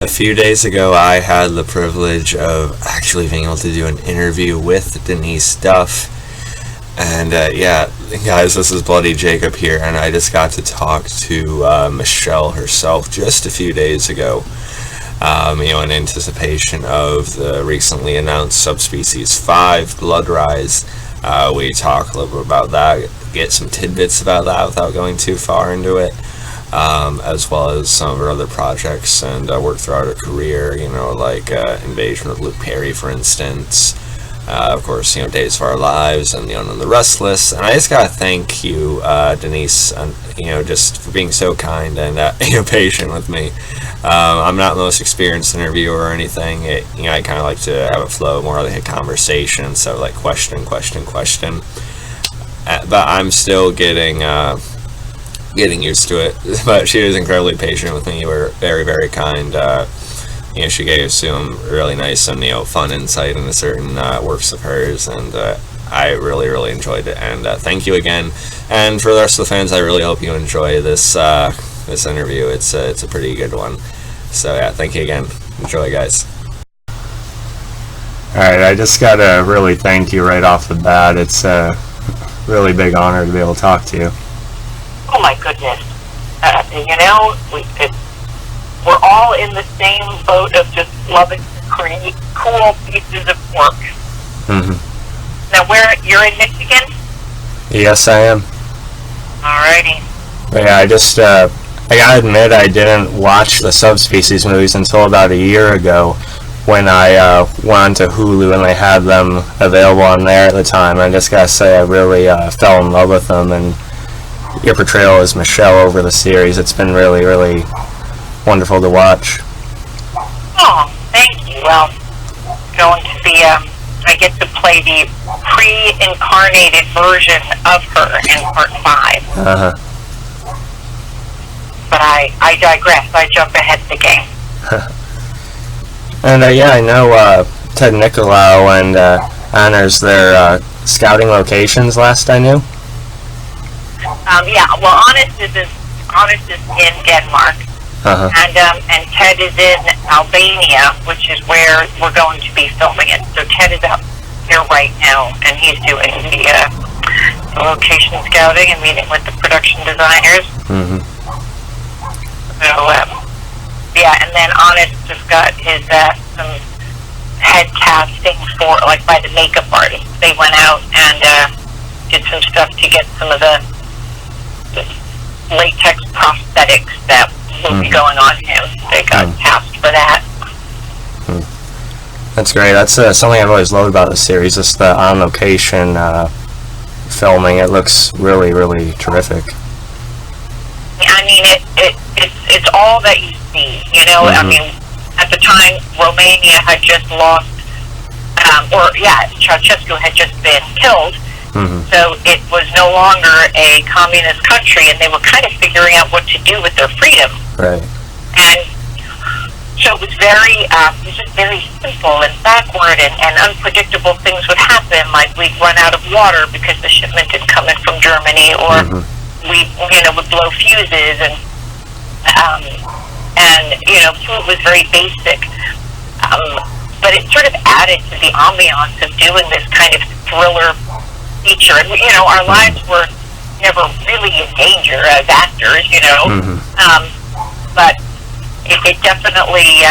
A few days ago, I had the privilege of actually being able to do an interview with Denice Duff. And yeah, guys, this is Bloodee Jacob here, and I just got to talk to Michelle herself just a few days ago. In anticipation of the recently announced Subspecies V Bloodee. We talk a little bit about that, get some tidbits about that without going too far into it. As well as some of her other projects and work throughout her career, like Invasion with Luke Perry, for instance. Of course, Days of Our Lives and Young the Restless. And I just gotta thank you, Denice, just for being so kind and patient with me. I'm not the most experienced interviewer or anything. I kind of like to have it flow more like a conversation, so like question. But I'm still getting used to it. But she was incredibly patient with me. You were very, very kind. She gave some really nice and fun insight into certain works of hers, and I really, really enjoyed it. And thank you again. And for the rest of the fans, I really hope you enjoy this interview. It's a pretty good one. So yeah, thank you again. Enjoy, guys. Alright, I just gotta really thank you right off the bat. It's a really big honor to be able to talk to you. Oh my goodness. We're all in the same boat of just loving to create cool pieces of work. Mm-hmm. Now, you're in Michigan? Yes, I am. Alrighty. But yeah, I gotta admit, I didn't watch the Subspecies movies until about a year ago when I went on to Hulu and they had them available on there at the time. I just gotta say, I really fell in love with them, and your portrayal as Michelle over the series, it's been really, really wonderful to watch. Oh, thank you. Well, going to be, I get to play the pre-incarnated version of her in part 5. Uh-huh. But I digress. I jump ahead of the game. And yeah, I know Ted Nicolau and Anna's their scouting locations last I knew. Yeah, well, Honest is in Denmark, and Ted is in Albania, which is where we're going to be filming it. So Ted is out here right now, and he's doing the location scouting and meeting with the production designers. Mm-hmm. So, yeah, and then Honest just got his some head casting for, like, by the makeup artist. They went out and did some stuff to get some of the latex prosthetics that will be going on him. They got cast for that. That's great. That's something I've always loved about the series, just the on-location filming. It looks really, really terrific. I mean, it's all that you see, I mean, at the time, Romania had just lost, Ceausescu had just been killed. Mm-hmm. So it was no longer a communist country, and they were kind of figuring out what to do with their freedom. Right. And so it was just very simple and backward, and unpredictable things would happen, like we'd run out of water because the shipment didn't come in from Germany, or we would blow fuses, and food was very basic. But it sort of added to the ambiance of doing this kind of thriller feature. And, our lives were never really in danger as actors, but it definitely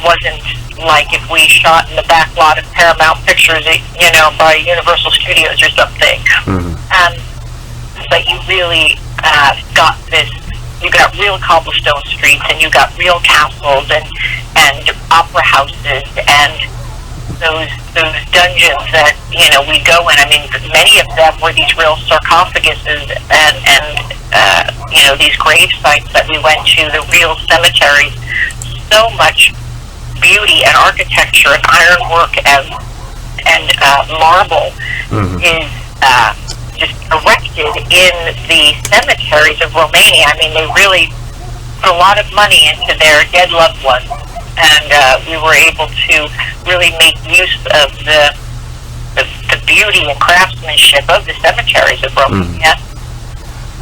wasn't like if we shot in the back lot of Paramount Pictures, by Universal Studios or something. But you really got this. You got real cobblestone streets, and you got real castles and opera houses and those dungeons that we go in. I mean, many of them were these real sarcophaguses and these grave sites that we went to, the real cemeteries. So much beauty and architecture and ironwork and marble is just erected in the cemeteries of Romania. I mean, they really put a lot of money into their dead loved ones, and we were able to really make use of the beauty and craftsmanship of the cemeteries of Romania.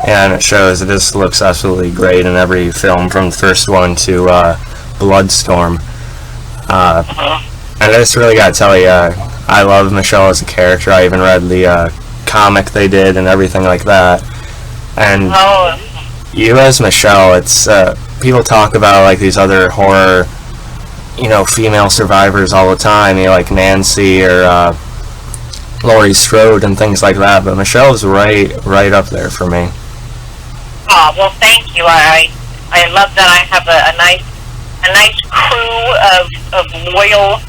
Yeah, and it shows. It just looks absolutely great in every film, from the first one to Bloodstorm. And I just really gotta tell you, I love Michelle as a character. I even read the comic they did and everything like that. And you as Michelle, it's people talk about like these other horror, female survivors all the time, like Nancy or Laurie Strode and things like that. But Michelle's right up there for me. Oh, well, thank you. I love that I have a nice crew of loyal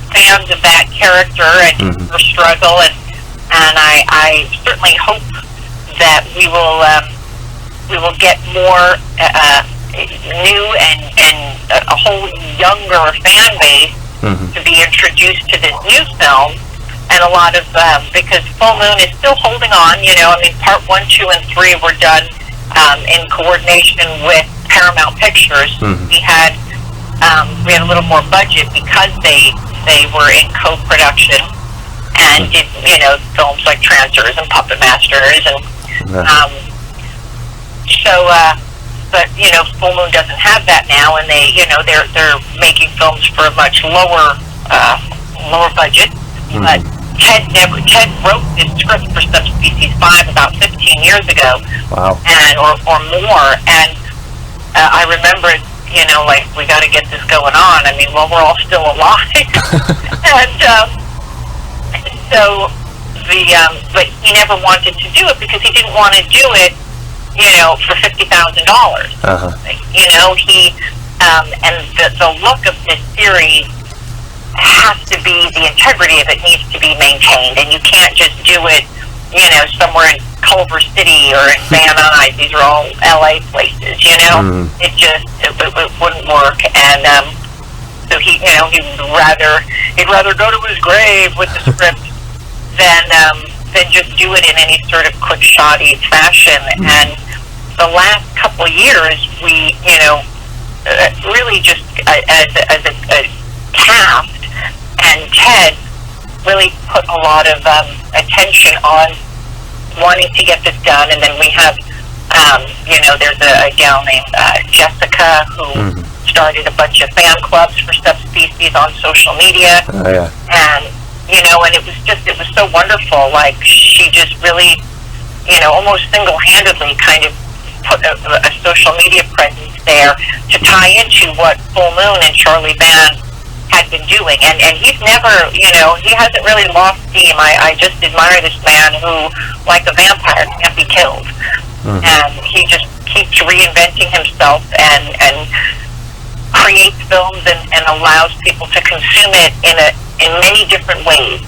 fans of that character and her struggle, and I certainly hope that we will get more new and a whole younger fan base to be introduced to this new film, and a lot of because Full Moon is still holding on. Part 1, 2, and 3 were done in coordination with Paramount Pictures. We had a little more budget because they were in co-production and did films like Trancers and Puppet Masters and but Full Moon doesn't have that now, and they're making films for a much lower budget. But Ted wrote this script for Subspecies V about 15 years ago. Wow. Or more, and I remember, like, we got to get this going on. I mean, we're all still alive. And so but he never wanted to do it because he didn't want to do it, for $50,000. He and the look of this series has to be, the integrity of it needs to be maintained, and you can't just do it, somewhere in Culver City or in Van Nuys. These are all LA places, it wouldn't work. And so he'd rather go to his grave with the script than just do it in any sort of quick shoddy fashion. And the last couple of years, we really just as a cast, and Ted really put a lot of attention on wanting to get this done. And then we have, there's a gal named Jessica who started a bunch of fan clubs for Subspecies on social media. And, and it was so wonderful. Like, she just really, almost single-handedly kind of put a social media presence there to tie into what Full Moon and Charlie Van had been doing, and he's never, he hasn't really lost steam. I just admire this man who, like a vampire, can't be killed, and he just keeps reinventing himself and creates films and allows people to consume it in many different ways.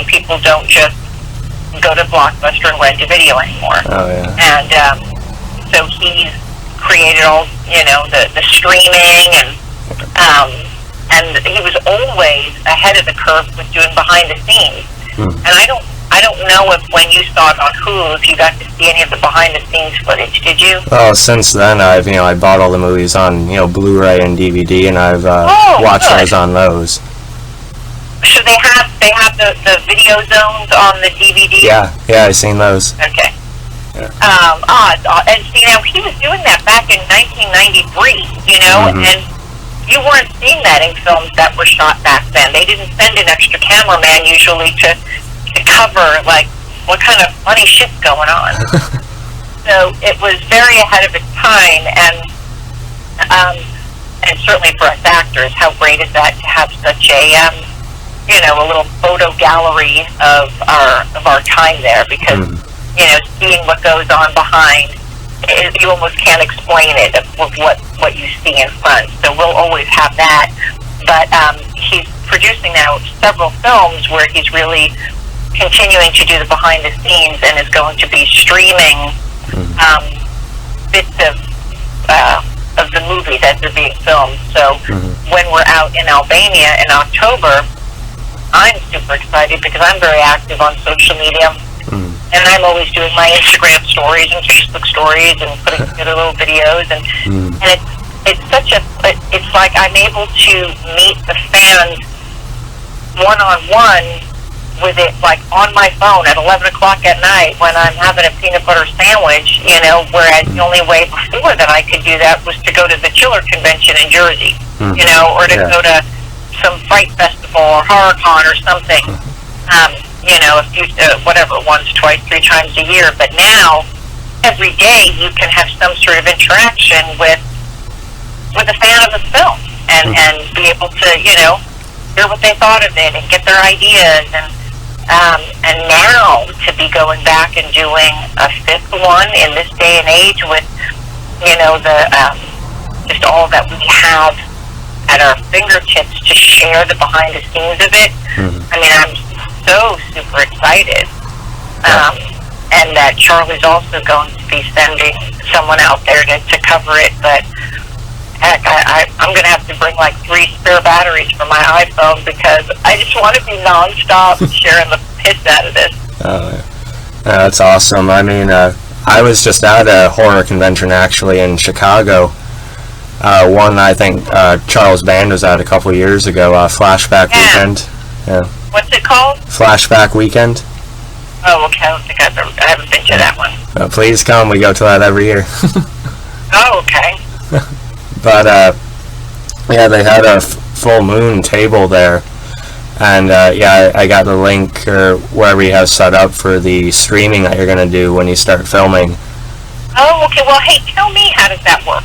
People don't just go to Blockbuster and rent a video anymore. And so he's created all, the streaming and he was always ahead of the curve with doing behind the scenes. And I don't know if when you saw it on Hulu, if you got to see any of the behind the scenes footage. Did you? Oh, since then I bought all the movies on Blu-ray and DVD, and I've watched those on those. So they have the video zones on the DVD. Yeah, I've seen those. Okay. Yeah. And see, now he was doing that back in 1993. And you weren't seeing that in films that were shot back then. They didn't send an extra cameraman usually to cover, like, what kind of funny shit's going on. So it was very ahead of its time, and certainly for us actors, how great is that to have such a little photo gallery of our time there, because seeing what goes on behind, you almost can't explain it with what you see in front. So we'll always have that. But he's producing now several films where he's really continuing to do the behind the scenes, and is going to be streaming bits of the movies as they're being filmed. So when we're out in Albania in October, I'm super excited because I'm very active on social media. And I'm always doing my Instagram stories and Facebook stories and putting together little videos, and it's like I'm able to meet the fans one-on-one with it, like on my phone at 11 o'clock at night when I'm having a peanut butter sandwich, whereas the only way before that I could do that was to go to the Chiller Convention in Jersey. or to go to some fright festival or HorrorCon or something, a few, whatever, once, twice, 3 times a year. But now, every day, you can have some sort of interaction with a fan of the film and be able to, hear what they thought of it and get their ideas. And now to be going back and doing a 5th one in this day and age with, just all that we have at our fingertips to share the behind the scenes of it. I mean, I'm so super excited. And that Charlie's also going to be sending someone out there to cover it. But heck, I'm going to have to bring like 3 spare batteries for my iPhone because I just want to be nonstop sharing the piss out of this. That's awesome. I mean, I was just at a horror convention actually in Chicago. One I think Charles Band was at a couple years ago, Flashback Weekend. Yeah. What's it called? Flashback Weekend. Oh, okay. I don't think I haven't been to that one. Please come. We go to that every year. Oh, okay. But they had a full moon table there, and I got the link or wherever you have set up for the streaming that you're gonna do when you start filming. Oh, okay. Well, hey, tell me, how does that work?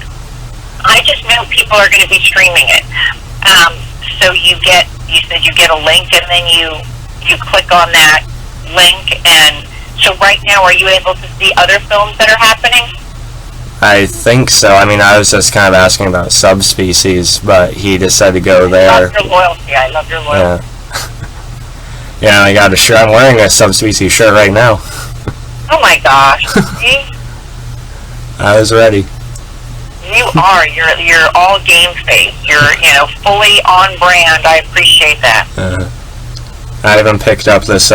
I just know people are going to be streaming it. So you said you get a link, and then you click on that link, and so right now, are you able to see other films that are happening? I think so. I mean, I was just kind of asking about Subspecies, but he just said to go there. I love your loyalty. I love your loyalty. Yeah, I got a shirt. I'm wearing a Subspecies shirt right now. Oh my gosh. See? I was ready. You are. You're all game face. You're, fully on brand. I appreciate that. I even picked up this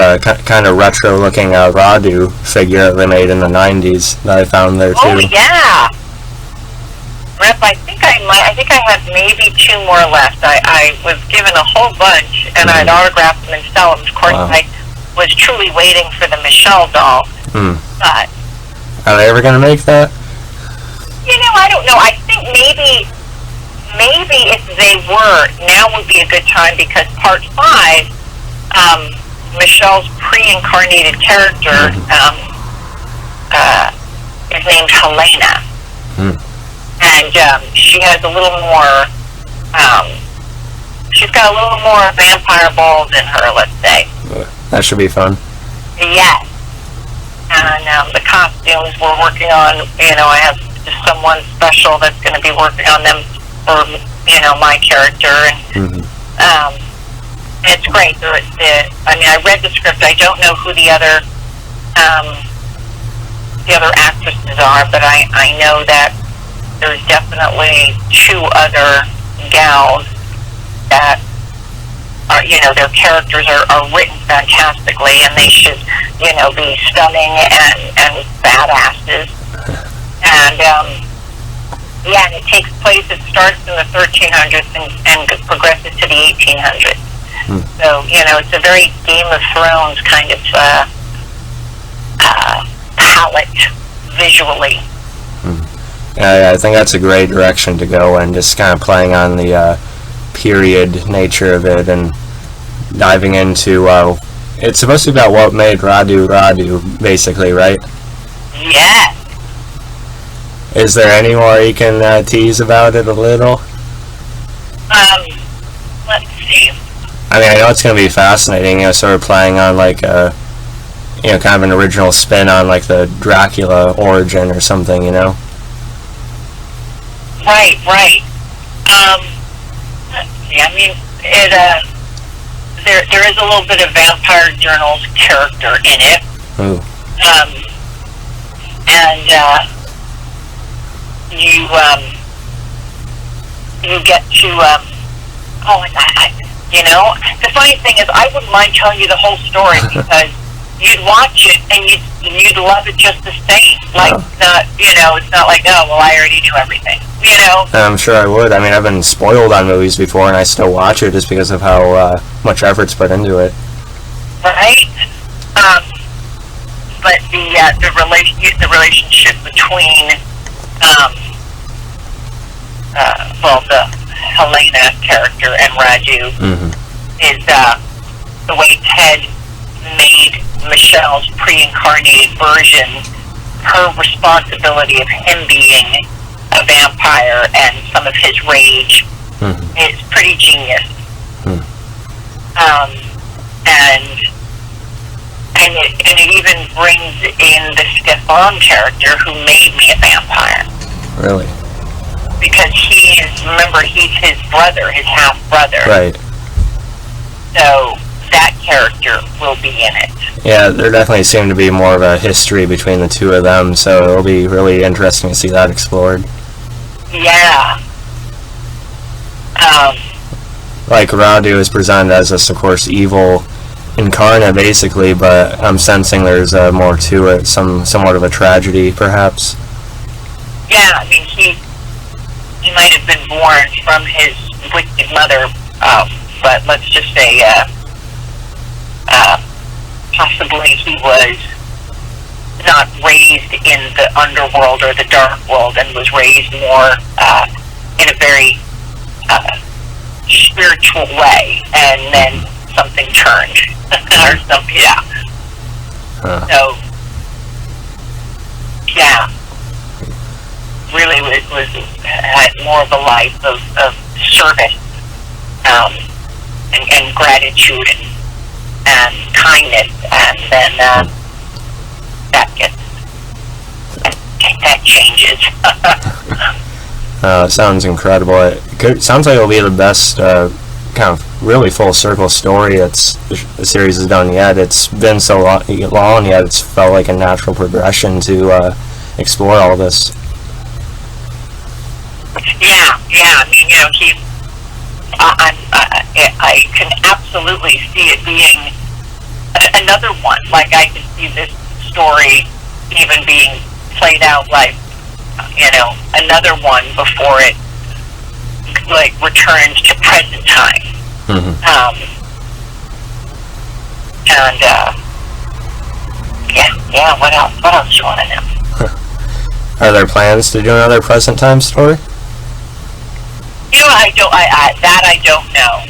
kind of retro-looking Radu figure that they made in the 90s that I found there, too. Oh, yeah. Rep, I think I have maybe 2 more left. I was given a whole bunch, and I'd autograph them and sell them. Of course, I was truly waiting for the Michelle doll. But are they ever going to make that? I don't know. I think maybe if they were, now would be a good time because part 5, Michelle's pre-incarnated character is named Helena. And she has a little more, she's got a little more vampire balls in her, let's say. That should be fun. Yes. And the costumes we're working on, I have someone special that's going to be working on them for, my character. And it's great. I read the script. I don't know who the other actresses are, but I know that there's definitely 2 other gals that are, their characters are written fantastically, and they should, be stunning and badasses. And and it takes place. It starts in the 1300s and progresses to the 1800s. So it's a very Game of Thrones kind of palette visually. Yeah, I think that's a great direction to go, and just kind of playing on the period nature of it and diving into. It's supposed to be about what made Radu, basically, right? Yes. Is there any more you can tease about it a little? Let's see. I mean, I know it's going to be fascinating, sort of playing on like a, kind of an original spin on like the Dracula origin or something, Right. Let's see. I mean, there is a little bit of Vampire Journal's character in it. Ooh. And you get to the funny thing is I wouldn't mind telling you the whole story because you'd watch it and you'd love it just the same. Like it's not like, oh well, I already knew everything. I'm sure I would. I mean, I've been spoiled on movies before, and I still watch it just because of how much effort's put into it. Right. But the relationship between Helena character and Radu is the way Ted made Michelle's pre-incarnated version, her responsibility of him being a vampire and some of his rage is pretty genius. And it even brings in the Stefan character who made me a vampire. Really? Because remember, he's his brother, his half-brother. Right. So that character will be in it. Yeah, there definitely seemed to be more of a history between the two of them, so it'll be really interesting to see that explored. Yeah. Like, Radu is presented as this, of course, evil incarnate, basically, but I'm sensing there's more to it, somewhat of a tragedy, perhaps. Yeah, I mean, he might have been born from his wicked mother, but let's just say, possibly he was not raised in the underworld or the dark world and was raised more in a very spiritual way, and then something turned. Or something, yeah. So, yeah. Really had more of a life of service and gratitude and kindness, and then that changes. It sounds incredible. It sounds like it'll be the best kind of really full circle story the series has done yet. It's been so long yet it's felt like a natural progression to explore all this. Yeah. I mean, I can absolutely see it being another one. Like, I can see this story even being played out like, another one before it returns to present time. What else do you want to know? Are there plans to do another present time story? I don't know.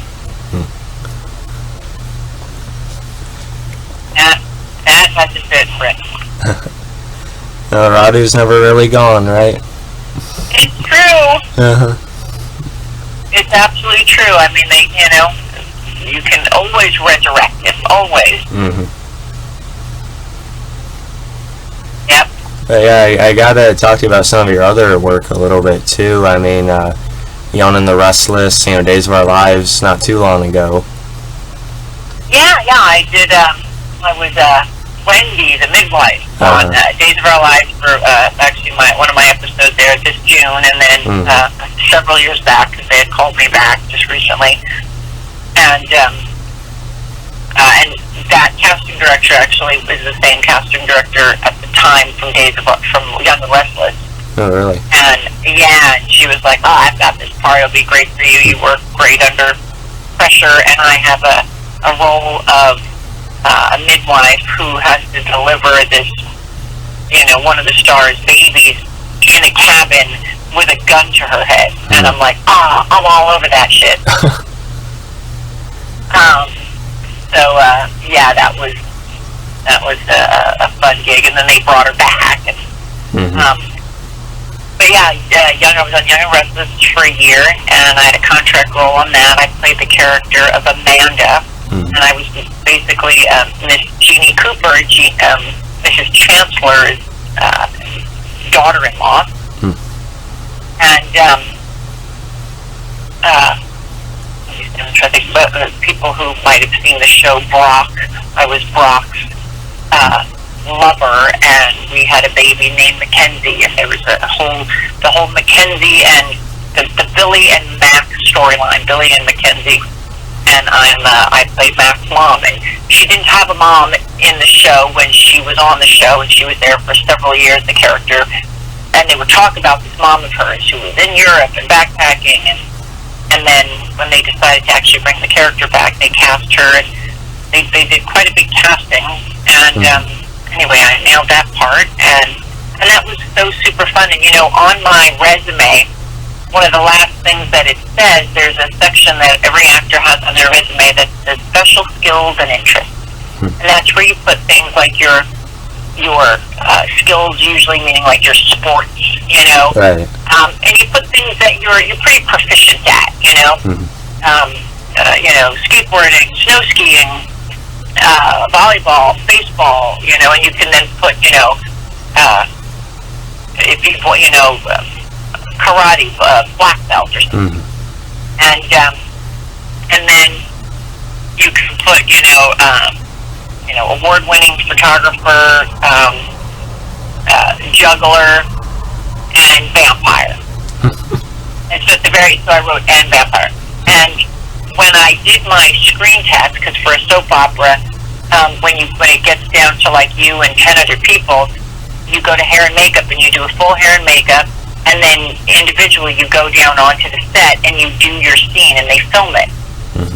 That hasn't been written. Radu's never really gone, right? It's true. It's absolutely true. I mean, you can always resurrect him. Always. Yep. Yeah, I gotta talk to you about some of your other work a little bit too. I mean, Young the Restless, Days of Our Lives, not too long ago. Yeah, I did. I was Wendy, the midwife, on Days of Our Lives for actually one of my episodes there this June, and then several years back, because they had called me back just recently, and that casting director actually was the same casting director at the time from Young the Restless. Oh, really? And she was like, I've got this part, it'll be great for you, you work great under pressure, and I have a role of a midwife who has to deliver this, one of the star's babies in a cabin with a gun to her head. And I'm like, I'm all over that shit. That was a fun gig, and then they brought her back. And, but I was on Young and Restless for a year, and I had a contract role on that. I played the character of Amanda, and I was basically Miss Jeannie Cooper, Mrs. Chancellor's daughter-in-law. And I'm trying to think about people who might have seen the show Brock. I was Brock's lover, and we had a baby named Mackenzie, and there was the whole Mackenzie and the Billy and Mac storyline, Billy and Mackenzie, and I played Mac's mom, and she didn't have a mom in the show when she was on the show, and she was there for several years, the character, and they would talk about this mom of hers who was in Europe and backpacking, and then when they decided to actually bring the character back, they cast her, and they did quite a big casting, and anyway, I nailed that part, and that was so super fun. And on my resume, one of the last things that it says, there's a section that every actor has on their resume that says special skills and interests. And that's where you put things like your skills, usually meaning like your sports, you know. Right. And you put things that you're pretty proficient at, you know. You know, skateboarding, snow skiing, volleyball, baseball, you know, and you can then put, you know, if you karate, black belt or something. And then you can put, you know, award-winning photographer, juggler, and vampire. And so so I wrote and vampire. And when I did my screen test, because for a soap opera, when it gets down to like you and 10 other people, you go to hair and makeup and you do a full hair and makeup, and then individually you go down onto the set and you do your scene and they film it.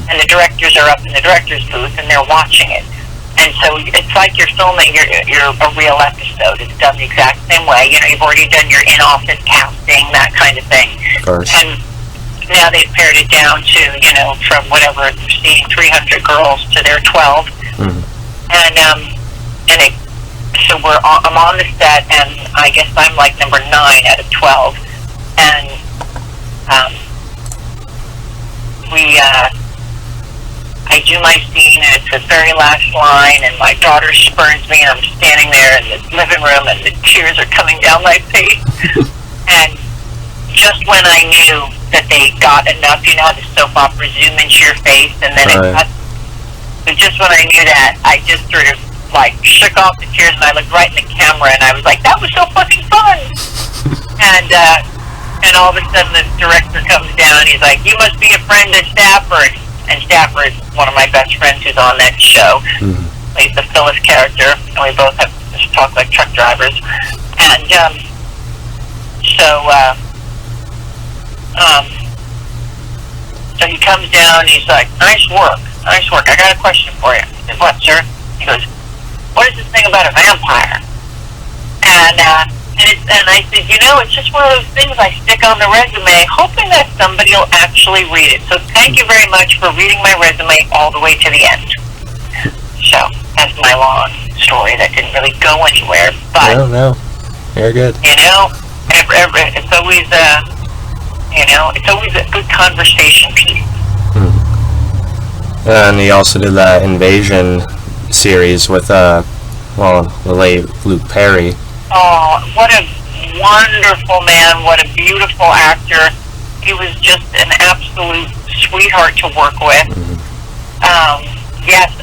And the directors are up in the director's booth and they're watching it. And so it's like you're filming a real episode. It's done the exact same way. You know, you've already done your in-office casting, that kind of thing. Of course. And now they've pared it down to, you know, from whatever, seeing 300 girls to their 12. So I'm on the set, and I guess I'm like number 9 out of 12. And I do my scene, and it's the very last line, and my daughter spurns me, and I'm standing there in the living room, and the tears are coming down my face. And just when I knew that they got enough, you know how the soap opera zoom into your face, and then it cut. So just when I knew that, I just sort of like shook off the tears, and I looked right in the camera, and I was like, "That was so fucking fun!" and all of a sudden, the director comes down. He's like, "You must be a friend of Stafford." And Stafford is one of my best friends who's on that show. Plays the Phyllis character, and we both have to talk like truck drivers. And so he comes down, and he's like, nice work. I got a question for you." I said, "What, sir?" He goes, "What is this thing about a vampire?" And I said, "You know, it's just one of those things I stick on the resume, hoping that somebody will actually read it. So thank you very much for reading my resume all the way to the end." So that's my long story that didn't really go anywhere. But no, you're good. You know, it's always a good conversation piece. And he also did that Invasion series with the late Luke Perry. Oh, what a wonderful man, what a beautiful actor. He was just an absolute sweetheart to work with. Yes,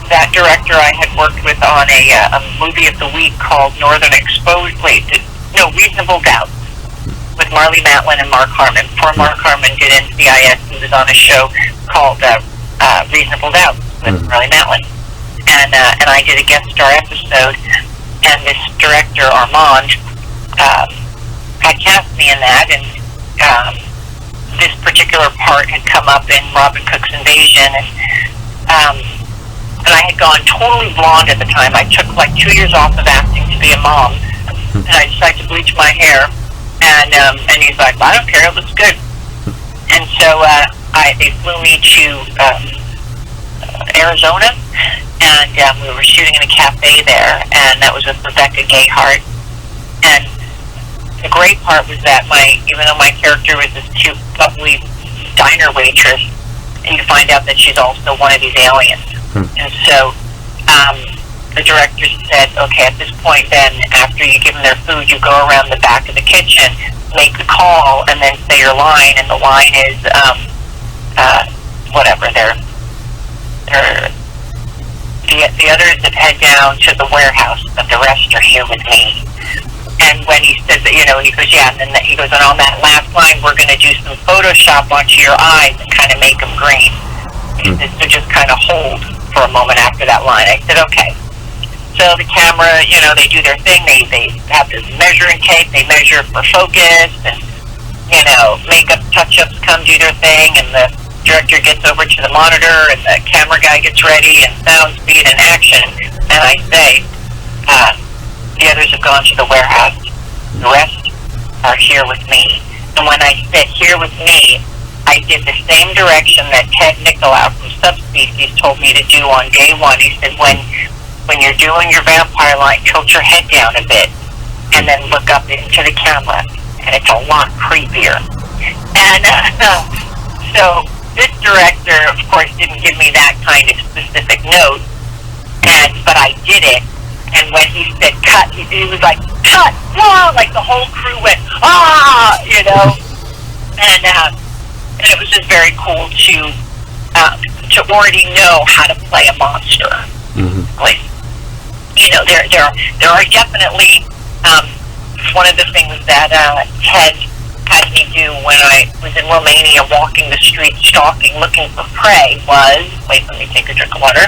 that director I had worked with on a movie of the week called Reasonable Doubt, with Marlee Matlin and Mark Harmon. Poor Mark Harmon did NCIS. He was on a show called Reasonable Doubt with Marlee Matlin. And I did a guest star episode, and this director, Armand, had cast me in that, and this particular part had come up in Robin Cook's Invasion, and I had gone totally blonde at the time. I took like 2 years off of acting to be a mom, and I decided to bleach my hair, and he's like, "I don't care, it looks good." And so they flew me to Arizona, and we were shooting in a cafe there, and that was with Rebecca Gayheart. And the great part was that even though my character was this cute, bubbly diner waitress, you find out that she's also one of these aliens. And so the director said, "Okay, at this point then, after you give them their food, you go around the back of the kitchen, make the call, and then say your line, and the line is whatever, the others that head down to the warehouse, but the rest are here with me." And when he said that, he goes, "Yeah," and then he goes, "And on that last line, we're going to do some Photoshop onto your eyes and kind of make them green." He said, "So just kind of hold for a moment after that line." I said, "Okay." So the camera, they do their thing. They have this measuring tape. They measure for focus, and makeup touch-ups come do their thing, and the director gets over to the monitor, and the camera guy gets ready, and sound, speed, and action. And I say, "The others have gone to the warehouse. The rest are here with me." And when I said, here with me, I did the same direction that Ted Nicolau from Subspecies told me to do on day one. He said, when you're doing your vampire line, tilt your head down a bit and then look up into the camera, and it's a lot creepier. And so this director, of course, didn't give me that kind of specific note, but I did it. And when he said cut, he was like, cut, whoa, like the whole crew went, ah, you know. And it was just very cool to already know how to play a monster. Mm-hmm. Like, you know, there are definitely one of the things that Ted had me do when I was in Romania, walking the streets, stalking, looking for prey, was, wait, let me take a drink of water.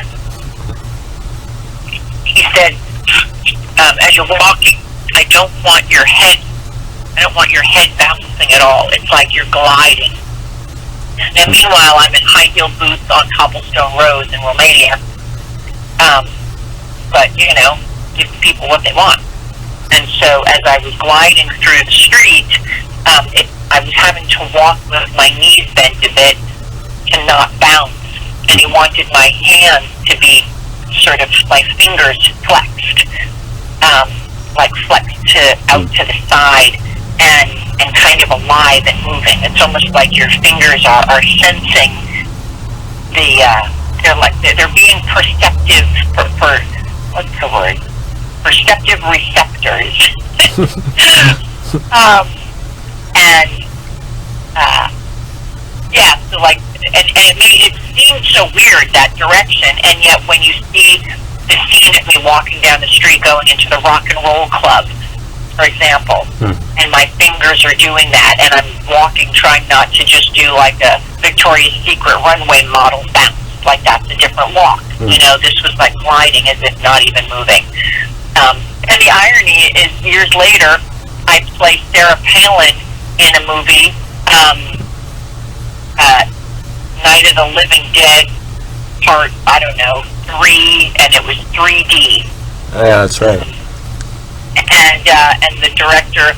He said, as you're walking, I don't want your head bouncing at all. It's like you're gliding. Now, meanwhile, I'm in high-heel boots on cobblestone roads in Romania. But, you know, give people what they want. And so, as I was gliding through the street, I was having to walk with my knees bent a bit to not bounce. And he wanted my hands to be sort of, my fingers flexed, like flexed out to the side, and kind of alive and moving. It's almost like your fingers are sensing they're being perceptive for what's the word? Perceptive receptors. Yeah, so like, and it seemed so weird, that direction, and yet when you see the scene of me walking down the street going into the rock and roll club, for example, and my fingers are doing that, and I'm walking, trying not to just do like a Victoria's Secret runway model bounce, like that's a different walk. You know, this was like gliding as if not even moving. And the irony is, years later, I played Sarah Palin in a movie, Night of the Living Dead, part, I don't know, 3, and it was 3D. Oh, yeah, that's right. And the director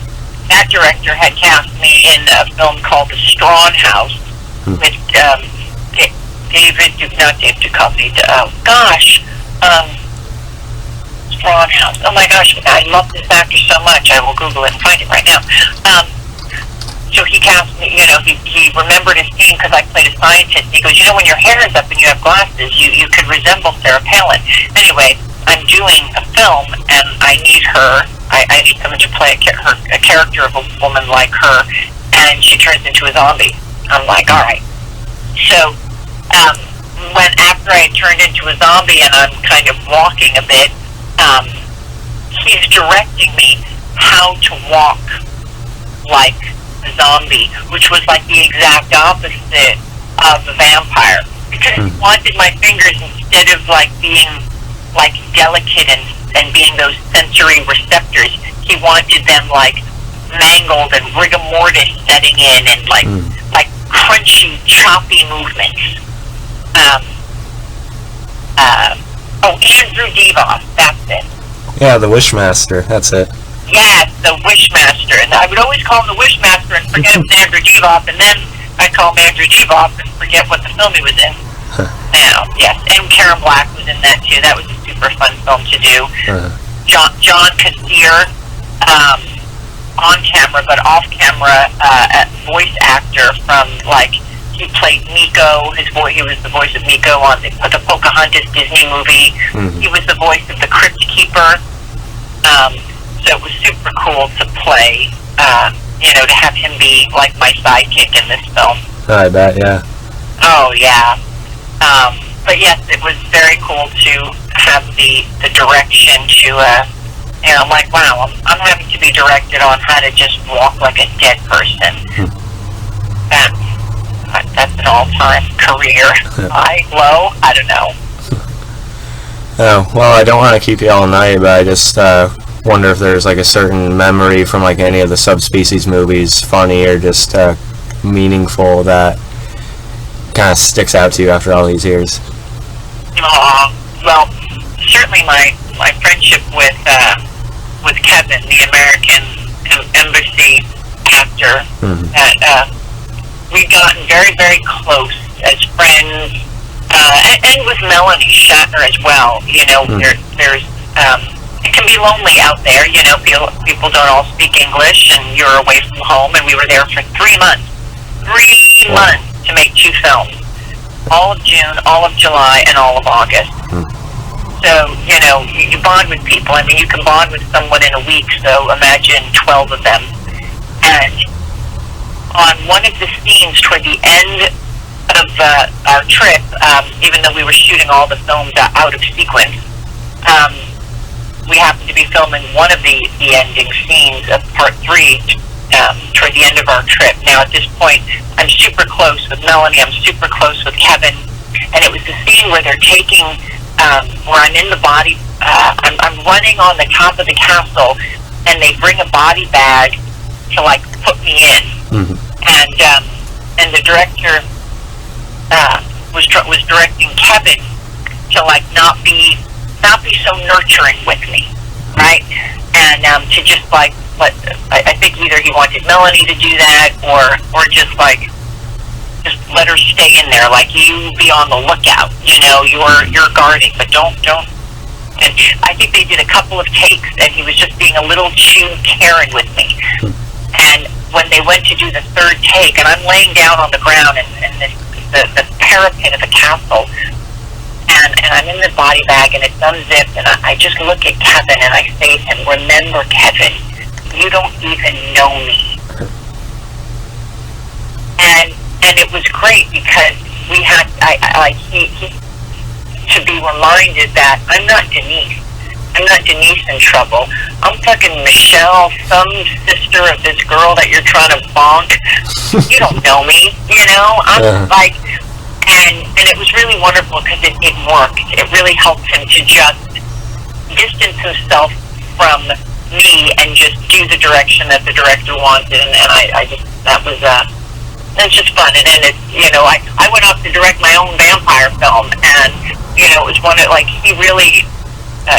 had cast me in a film called The Strawn House with Strawn House. Oh my gosh, I love this actor so much. I will Google it and find it right now. So he cast me, you know, he remembered a scene because I played a scientist. He goes, you know, when your hair is up and you have glasses, you could resemble Sarah Palin. Anyway, I'm doing a film and I need her. I need someone to play a character of a woman like her, and she turns into a zombie. I'm like, all right. So when after I had turned into a zombie and I'm kind of walking a bit, he's directing me how to walk like a zombie, which was like the exact opposite of a vampire, because he wanted my fingers, instead of like being like delicate and being those sensory receptors, he wanted them like mangled and rigor mortis setting in, and like crunchy, choppy movements. Andrew Devoff, that's it. Yeah, the Wishmaster, that's it. Yes, the Wishmaster. And I would always call him the Wishmaster and forget it was Andrew Devoff, and then I'd call him Andrew Devoff and forget what the film he was in. Yes, and Karen Black was in that too. That was a super fun film to do. John Kassir, on camera, but off camera, voice actor from, like, he played Miko. He was the voice of Miko on the Pocahontas Disney movie. He was the voice of the Crypt Keeper. So it was super cool to play, you know, to have him be like my sidekick in this film. I bet, yeah. Oh, yeah. But yes, it was very cool to have the direction to, you know, I'm like, wow, I'm having to be directed on how to just walk like a dead person. That's an all-time career high, low, I don't know. Oh, well, I don't want to keep you all night, but I just wonder if there's like a certain memory from like any of the Subspecies movies, funny or just meaningful, that kind of sticks out to you after all these years. Well, certainly my friendship with Kevin, the American embassy actor that we've gotten very, very close as friends, and with Melanie Shatner as well. You know, there's it can be lonely out there. You know, people don't all speak English, and you're away from home. And we were there for 3 months, 3 months to make 2 films, all of June, all of July, and all of August. So, you know, you bond with people. I mean, you can bond with someone in a week, so imagine 12 of them. And on one of the scenes toward the end of our trip, even though we were shooting all the films out of sequence, we happened to be filming one of the ending scenes of part 3 toward the end of our trip. Now, at this point, I'm super close with Melanie, I'm super close with Kevin, and it was the scene where they're taking... where I'm in the body, I'm running on the top of the castle, and they bring a body bag to like put me in, and the director was directing Kevin to like not be so nurturing with me, right? And to just like I think either he wanted Melanie to do that or just like. Just let her stay in there, like you be on the lookout, you know, you're guarding, but don't. And I think they did a couple of takes, and he was just being a little too caring with me. And when they went to do the 3rd take, and I'm laying down on the ground and the parapet of the castle, and I'm in the body bag, and it's unzipped, and I just look at Kevin, and I say to him, remember, Kevin, you don't even know me. And it was great because we had, he to be reminded that I'm not Denice. I'm not Denice in trouble. I'm fucking Michelle, some sister of this girl that you're trying to bonk. You don't know me, you know? I'm like, and it was really wonderful because it worked. It really helped him to just distance himself from me and just do the direction that the director wanted. And I just, that was, it's just fun. And then, you know, I went off to direct my own vampire film, and, you know, it was one of, like, he really,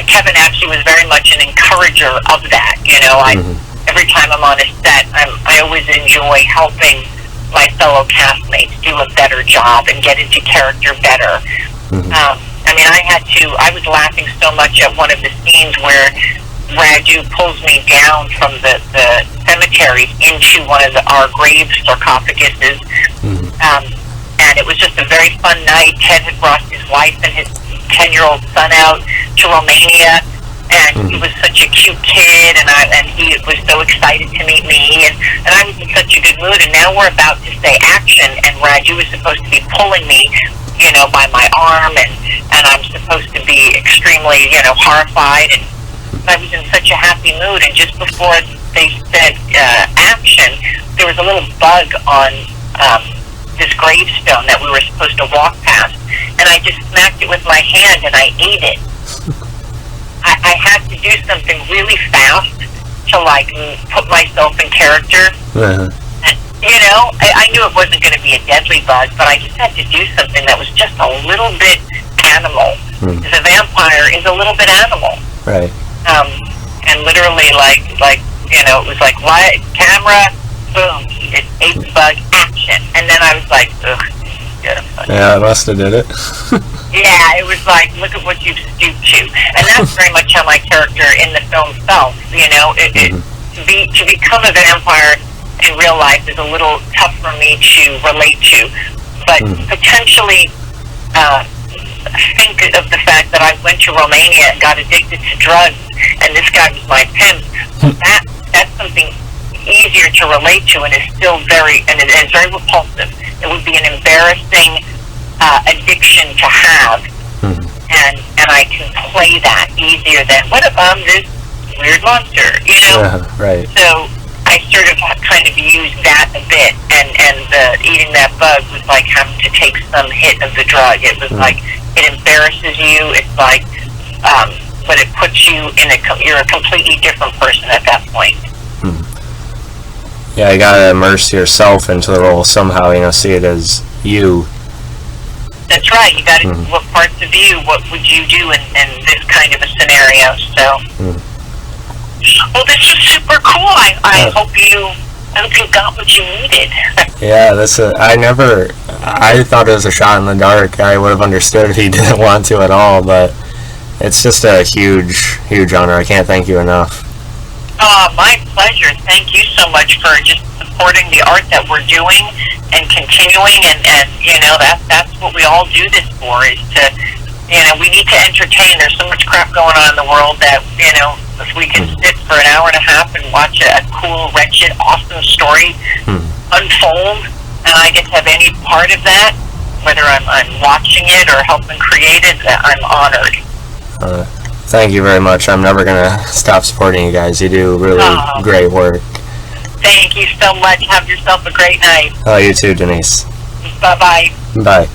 Kevin actually was very much an encourager of that, you know. Every time I'm on a set, I always enjoy helping my fellow castmates do a better job and get into character better. I mean, I was laughing so much at one of the scenes where Raju pulls me down from the cemetery into one of our grave sarcophaguses. And it was just a very fun night. Ted had brought his wife and his 10-year-old son out to Romania, and he was such a cute kid, and he was so excited to meet me, and I was in such a good mood. And now we're about to say action, and Raju was supposed to be pulling me, you know, by my arm, and I'm supposed to be extremely, you know, horrified, and I was in such a happy mood. And just before they said action, there was a little bug on this gravestone that we were supposed to walk past, and I just smacked it with my hand and I ate it. I had to do something really fast to like put myself in character. And, you know, I knew it wasn't going to be a deadly bug, but I just had to do something that was just a little bit animal. Because a vampire is a little bit animal. Right. And literally, like you know, it was like, what? Camera, boom, it ate the bug, action. And then I was like, ugh. Yeah, I must have did it. Yeah, it was like, look at what you've stooped to. And that's very much how my character in the film felt. You know, to become a vampire in real life is a little tough for me to relate to. But potentially, think of the fact that I went to Romania and got addicted to drugs, and this guy was my pimp. That's something easier to relate to, and is still very repulsive. It would be an embarrassing addiction to have, and I can play that easier than, what if I'm this weird monster, you know? Right. So I sort of kind of used that a bit, and eating that bug was like having to take some hit of the drug. It was like, it embarrasses you. It's like, but it puts you in you're a completely different person at that point. Yeah, you gotta immerse yourself into the role somehow, you know, see it as you. That's right. You gotta, what parts of you, what would you do in this kind of a scenario? So, well, this was super cool. I hope you I hope you got what you needed. Yeah, I thought it was a shot in the dark. I would have understood if he didn't want to at all, but it's just a huge, huge honor. I can't thank you enough. My pleasure. Thank you so much for just supporting the art that we're doing and continuing, and that's what we all do this for, is to, we need to entertain. There's so much crap going on in the world that, if we can sit for an hour and a half and watch a cool, wretched, awesome story unfold, and I get to have any part of that, whether I'm watching it or helping create it, I'm honored. Thank you very much. I'm never going to stop supporting you guys. You do really great work. Thank you so much. Have yourself a great night. Oh, you too, Denice. Bye-bye. Bye.